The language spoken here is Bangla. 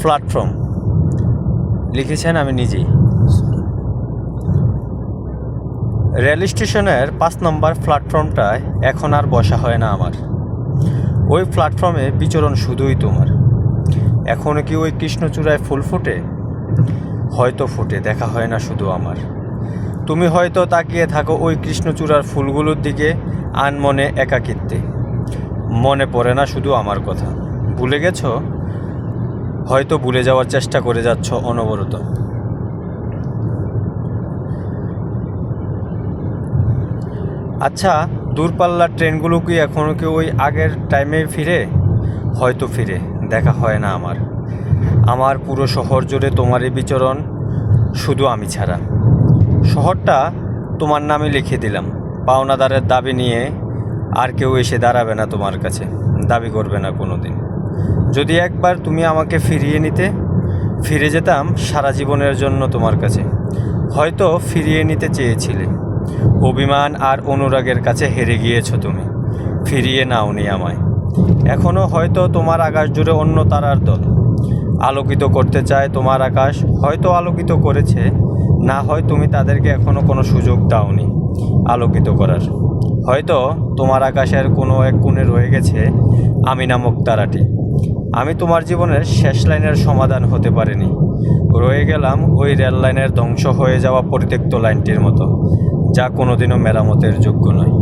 প্ল্যাটফর্ম লিখেছেন আমি নিজেই। রেল স্টেশনের 5 নম্বর প্ল্যাটফর্মটায় এখন আর বসা হয় না আমার। ওই প্ল্যাটফর্মে বিচরণ শুধুই তোমার। এখনও কি ওই কৃষ্ণচূড়ায় ফুল ফোটে? হয়তো ফোটে, দেখা হয় না শুধু আমার। তুমি হয়তো তাকিয়ে থাকো ওই কৃষ্ণচূড়ার ফুলগুলোর দিকে আনমনে একাকিত্বে। মনে পড়ে না শুধু আমার কথা। ভুলে গেছো? হয়তো ভুলে যাওয়ার চেষ্টা করে যাচ্ছ অনবরত। আচ্ছা, দূরপাল্লার ট্রেনগুলো কি এখনও কি ওই আগের টাইমে ফিরে? হয়তো ফিরে, দেখা হয় না আমার। আমার পুরো শহর জুড়ে তোমারই বিচরণ, শুধু আমি ছাড়া। শহরটা তোমার নামে লিখে দিলাম, পাওনাদারের দাবি নিয়ে। আর কেউ এসে দাঁড়াবে না তোমার কাছে, দাবি করবে না কোনো দিন। যদি একবার তুমি আমাকে ফিরিয়ে নিতে, ফিরে যেতাম সারা জীবনের জন্য তোমার কাছে। হয়তো ফিরিয়ে নিতে চেয়েছিলে, অভিমান আর অনুরাগের কাছে হেরে গিয়েছো তুমি, ফিরিয়ে নাওনি আমায়। এখনও হয়তো তোমার আকাশ জুড়ে অন্য তারার দল আলোকিত করতে চায় তোমার আকাশ। হয়তো আলোকিত করেছে, না হয় তুমি তাদেরকে এখনও কোনো সুযোগ দাওনি আলোকিত করার। হয়তো তোমার আকাশের কোনো এক কোণে রয়ে গেছে আমি নামক তারাটি। আমি তোমার জীবনের শেষ লাইনের সমাধান হতে পারিনি, রয়ে গেলাম ওই রেল লাইনের ধ্বংস হয়ে যাওয়া পরিত্যক্ত লাইনটির মতো, যা কোনোদিনও মেরামতের যোগ্য নয়।